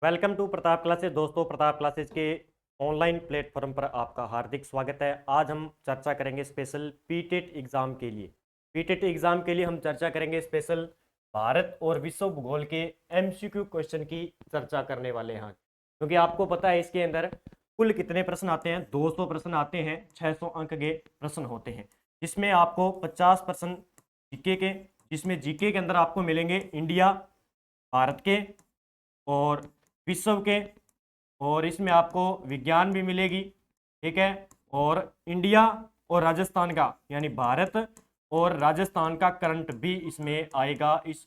Welcome to Pratap classes. दोस्तों, Pratap classes के online platform पर आपका हार्दिक स्वागत है। आज हम चर्चा करेंगे स्पेशल पीटेट एग्जाम के लिए। पीटेट एग्जाम के लिए हम चर्चा करेंगे स्पेशल भारत और विश्व भूगोल के एमसीक्यू क्वेश्चन की चर्चा करने वाले हैं। क्योंकि आपको पता है इसके अंदर कुल कितने प्रश्न आते हैं, 200 प्रश्न आते हैं, 600 अंक के प्रश्न होते हैं, जिसमें आपको 50 प्रश्न जीके के, जिसमें जीके के अंदर आपको मिलेंगे इंडिया, भारत के और विश्व के, और इसमें आपको विज्ञान भी मिलेगी, ठीक है। और इंडिया और राजस्थान का, यानी भारत और राजस्थान का करंट भी इसमें आएगा इस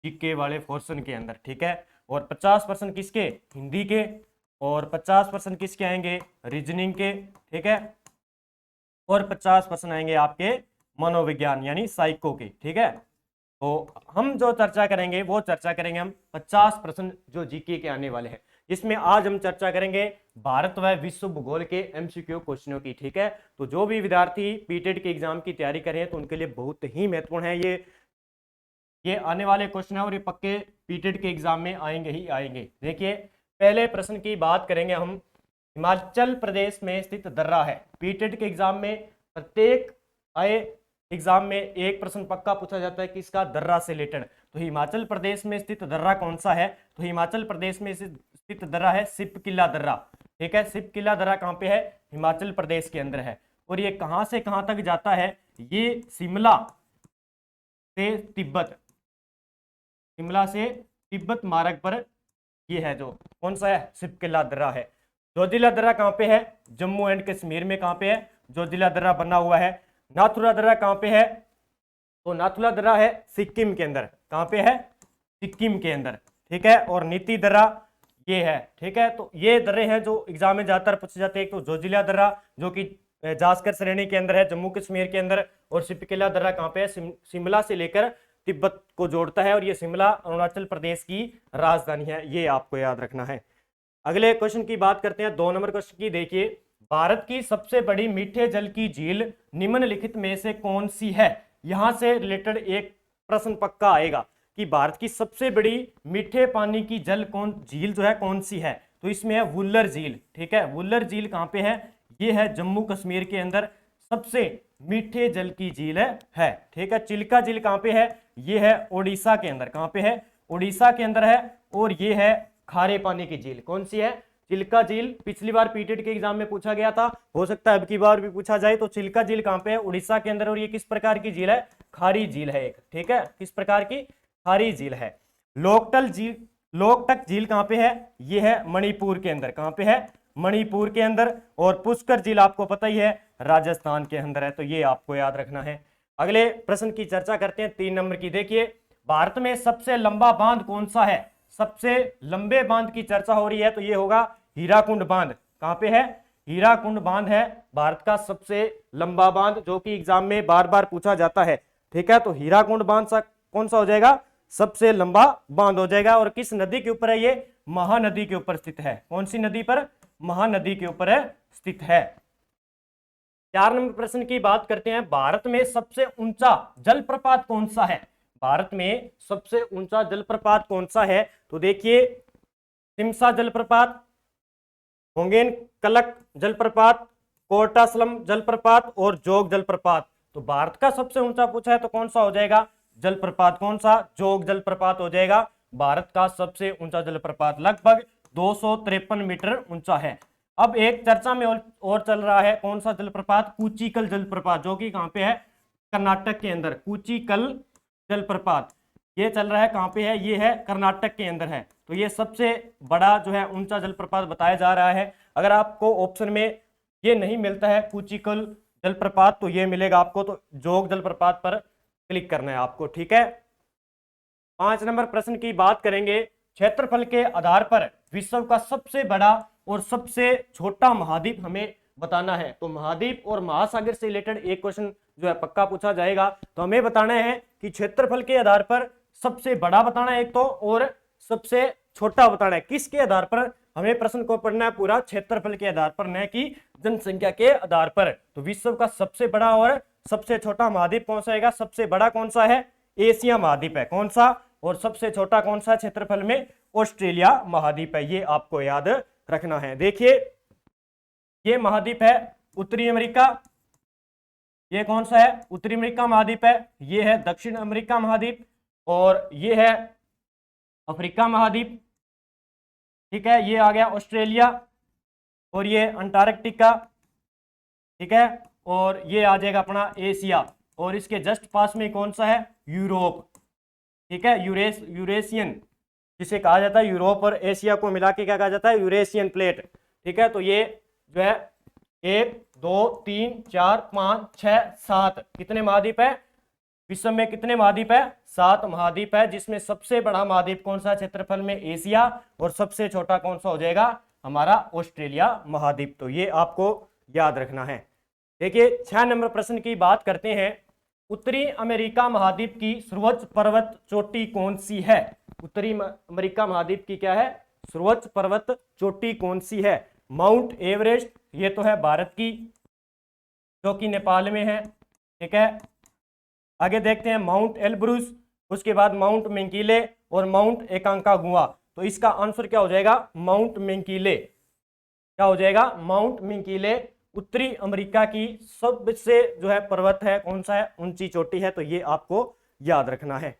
जीके वाले पोर्शन के अंदर, ठीक है। और 50% किसके, हिंदी के, और 50% किसके आएंगे, रीजनिंग के, ठीक है। और 50% आएंगे आपके मनोविज्ञान यानी साइको के, ठीक है। तो हम जो चर्चा करेंगे वो चर्चा करेंगे हम 50% जो जीके के आने वाले हैं, जिसमें आज हम चर्चा करेंगे भारत व विश्व भूगोल के एमसीक्यू क्वेश्चनों की, ठीक है। तो जो भी विद्यार्थी पीटेट के एग्जाम की तैयारी कर रहे हैं तो उनके लिए बहुत ही महत्वपूर्ण है ये आने वाले क्वेश्चन है, और ये पक्के पीटेट के एग्जाम में आएंगे ही आएंगे। देखिए, पहले प्रश्न की बात करेंगे हम। हिमाचल प्रदेश में स्थित दर्रा है। पीटेट के एग्जाम में प्रत्येक आए एग्जाम में एक प्रश्न पक्का पूछा जाता है कि इसका दर्रा से रिलेटेड। तो हिमाचल प्रदेश में स्थित दर्रा कौन सा है, तो हिमाचल प्रदेश में स्थित दर्रा है सिपकिला दर्रा, ठीक है। सिपकिला दर्रा कहाँ पे है, हिमाचल प्रदेश के अंदर है। और ये कहाँ से कहाँ तक जाता है, ये शिमला से तिब्बत, शिमला से तिब्बत मार्ग पर ये है, जो कौन सा है, सिपकिला दर्रा है। जोजिला दर्रा कहाँ पे है, जम्मू एंड कश्मीर में कहाँ पे है, जोजिला दर्रा बना हुआ है। नाथुला दर्रा कहाँ पे है, तो नाथुला दर्रा है सिक्किम के अंदर, कहाँ पे है, सिक्किम के अंदर, ठीक है। और नीति दर्रा ये है, ठीक है। तो ये दर्रे हैं जो एग्जाम में ज्यादातर पूछे जाते हैं। तो जोजिला दर्रा जो कि जास्कर श्रेणी के अंदर है, जम्मू कश्मीर के अंदर, और सिपकिला दर्रा कहाँ पे है, शिमला से लेकर तिब्बत को जोड़ता है, और ये शिमला अरुणाचल प्रदेश की राजधानी है, ये आपको याद रखना है। अगले क्वेश्चन की बात करते हैं, 2 नंबर क्वेश्चन की। देखिए, भारत की सबसे बड़ी मीठे जल की झील निम्नलिखित में से कौन सी है। यहां से रिलेटेड एक प्रश्न पक्का आएगा कि भारत की सबसे बड़ी मीठे पानी की झील जो है कौन सी है। तो इसमें है वुल्लर झील, ठीक है। वुल्लर झील कहां पे है, ये है जम्मू कश्मीर के अंदर सबसे मीठे जल की झील है, ठीक है। चिल्का झील कहां पे है, ये है ओडिशा के अंदर, कहां पे है, उड़ीसा के अंदर है। और ये है खारे पानी की झील, कौन सी है, चिल्का झील। पिछली बार पीटेट के एग्जाम में पूछा गया था, हो सकता है अब की बार भी पूछा जाए। तो चिल्का झील कहां पे है, उड़ीसा के अंदर। और ये किस प्रकार की झील है, खारी झील है एक, ठीक है। किस प्रकार की, खारी झील है। लोकटक झील कहां पे है, ये है मणिपुर के अंदर, कहां पे है, मणिपुर के अंदर। और पुष्कर झील आपको पता ही है राजस्थान के अंदर है, तो ये आपको याद रखना है। अगले प्रश्न की चर्चा करते हैं, 3 नंबर की। देखिए, भारत में सबसे लंबा बांध कौन सा है। सबसे लंबे बांध की चर्चा हो रही है, तो ये होगा हीराकुंड बांध। कहां पे है, हीराकुंड बांध है भारत का सबसे लंबा बांध, जो कि एग्जाम में बार बार पूछा जाता है, ठीक है। तो हीराकुंड बांध कौन सा हो जाएगा, सबसे लंबा बांध हो जाएगा। और किस नदी के ऊपर है, ये महानदी के ऊपर स्थित है। कौन सी नदी पर, महानदी के ऊपर स्थित है। 4 नंबर प्रश्न की बात करते हैं, भारत में सबसे ऊंचा जलप्रपात कौन सा है। भारत में सबसे ऊंचा जलप्रपात कौन सा है, तो देखिए, सिमसा जलप्रपात, होंगेन कलक जलप्रपात, कोटासलम जलप्रपात और जोग जलप्रपात। तो भारत का सबसे ऊंचा पूछा है तो कौन सा हो जाएगा, जलप्रपात, कौन सा, जोग जलप्रपात हो जाएगा भारत का सबसे ऊंचा जलप्रपात। लगभग 253 मीटर ऊंचा है। अब एक चर्चा में और चल रहा है, कौन सा जलप्रपात, कूचिकल जलप्रपात, जो कि कहां पे है, कर्नाटक के अंदर। कूचिकल जलप्रपात ये चल रहा है, कहां पे है, ये है कर्नाटक के अंदर है। तो ये सबसे बड़ा जो है ऊंचा जलप्रपात बताया जा रहा है। अगर आपको ऑप्शन में ये नहीं मिलता है कूचिकल जलप्रपात, तो ये मिलेगा आपको, तो जोग जलप्रपात पर क्लिक करना है आपको, ठीक है। 5 नंबर प्रश्न की बात करेंगे, क्षेत्रफल के आधार पर विश्व का सबसे बड़ा और सबसे छोटा महाद्वीप हमें बताना है। तो महाद्वीप और महासागर से रिलेटेड एक क्वेश्चन जो है पक्का पूछा जाएगा। तो हमें बताना है कि क्षेत्रफल के आधार पर सबसे बड़ा बताना है एक तो, और सबसे छोटा बताना है। किसके आधार पर, हमें प्रश्न को पढ़ना है पूरा क्षेत्रफल के आधार पर, न कि जनसंख्या के आधार पर। तो विश्व का सबसे बड़ा और सबसे छोटा महाद्वीप कौन सा आएगा, सबसे बड़ा कौन सा है, एशिया महाद्वीप है। कौन सा, और सबसे छोटा कौन सा क्षेत्रफल में? ऑस्ट्रेलिया महाद्वीप है। ये आपको याद रखना है। देखिए ये महाद्वीप है उत्तरी अमेरिका, ये कौन सा है? उत्तरी अमेरिका महाद्वीप है। ये है दक्षिण अमेरिका महाद्वीप और ये है अफ्रीका महाद्वीप। ठीक है, ये आ गया ऑस्ट्रेलिया और ये अंटार्कटिका। ठीक है, और ये आ जाएगा अपना एशिया और इसके जस्ट पास में कौन सा है? यूरोप। ठीक है, यूरेशियन जिसे कहा जाता है, यूरोप और एशिया को मिला के क्या कहा जाता है? Eurasian plate. ठीक है, तो ये जो है 1 2 3 4 5 6 7 कितने महाद्वीप है? विश्व में कितने महाद्वीप है? 7 महाद्वीप है, जिसमें सबसे बड़ा महाद्वीप कौन सा क्षेत्रफल में? एशिया, और सबसे छोटा कौन सा हो जाएगा? हमारा ऑस्ट्रेलिया महाद्वीप। तो ये आपको याद रखना है। देखिए 6 नंबर प्रश्न की बात करते हैं। उत्तरी अमेरिका महाद्वीप की सर्वोच्च पर्वत चोटी कौन सी है? उत्तरी अमेरिका महाद्वीप की क्या है? सर्वोच्च पर्वत चोटी कौन सी है? माउंट एवरेस्ट, ये तो है भारत की, जो कि नेपाल में है। ठीक है, आगे देखते हैं माउंट एलब्रूस, उसके बाद माउंट मेंकीले और माउंट एकांकागुआ। तो इसका आंसर क्या हो जाएगा? माउंट मेंकीले। क्या हो जाएगा? माउंट मेंकीले उत्तरी अमेरिका की सबसे जो है पर्वत है, कौन सा है? ऊंची चोटी है। तो ये आपको याद रखना है।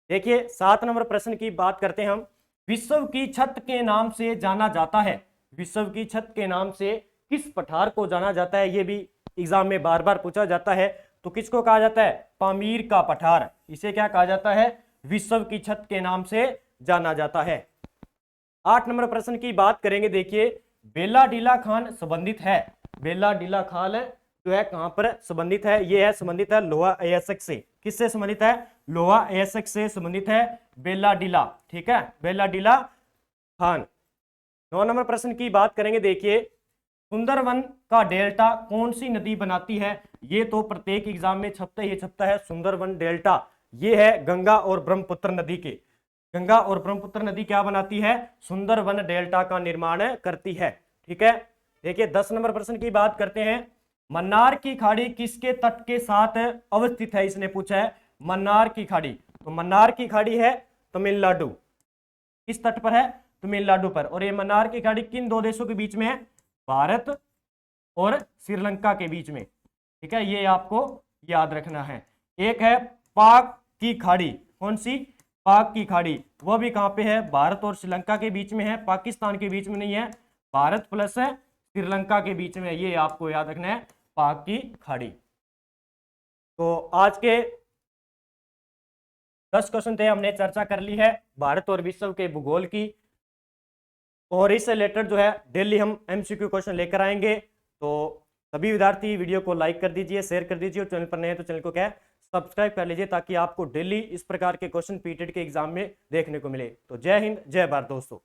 देखिए 7 नंबर प्रश्न की बात करते हैं हम। विश्व की छत के नाम से जाना जाता है, विश्व की छत के नाम से किस पठार को जाना जाता है? ये भी एग्जाम में बार बार पूछा जाता है। तो किसको कहा जाता है? पामीर का पठार। इसे क्या कहा जाता है? विश्व की छत के नाम से जाना जाता है। 8 नंबर प्रश्न की बात करेंगे। देखिए बेला डीला खान संबंधित है, बेला डीला खान जो है कहां पर संबंधित है? ये है संबंधित है लोहा अयस्क से। किससे संबंधित है? लोहा अयस्क से संबंधित है बेला डीला। ठीक है, बेला डीला खान। 9 नंबर प्रश्न की बात करेंगे। देखिए सुंदरवन का डेल्टा कौन सी नदी बनाती है? ये तो प्रत्येक एग्जाम में छपता ही छपता है, सुंदरवन डेल्टा। ये है गंगा और ब्रह्मपुत्र नदी के, गंगा और ब्रह्मपुत्र नदी क्या बनाती है? सुंदरवन डेल्टा का निर्माण करती है। ठीक है, देखिए 10 नंबर प्रश्न की बात करते हैं। मन्नार की खाड़ी किसके तट के साथ अवस्थित है? इसने पूछा है मन्नार की खाड़ी। तो मन्नार की खाड़ी है तमिलनाडु। किस तट पर है? तमिलनाडु पर। और ये मन्नार की खाड़ी किन दो देशों के बीच में है? भारत और श्रीलंका के बीच में। ठीक है, ये आपको याद रखना है। एक है पाक की खाड़ी, कौन सी? पाक की खाड़ी, वह भी कहां पे है? भारत और श्रीलंका के बीच में है, पाकिस्तान के बीच में नहीं है, भारत प्लस है श्रीलंका के बीच में। ये आपको याद रखना है, पाक की खाड़ी। तो आज के 10 क्वेश्चन थे, हमने चर्चा कर ली है भारत और विश्व के भूगोल की, और इससे रिलेटेड जो है डेली हम एमसीक्यू क्वेश्चन लेकर आएंगे। तो सभी विद्यार्थी वीडियो को लाइक कर दीजिए, शेयर कर दीजिए, और चैनल पर नए हैं तो चैनल को क्या है सब्सक्राइब कर लीजिए, ताकि आपको डेली इस प्रकार के क्वेश्चन पीटेट के एग्जाम में देखने को मिले। तो जय हिंद, जय भारत दोस्तों।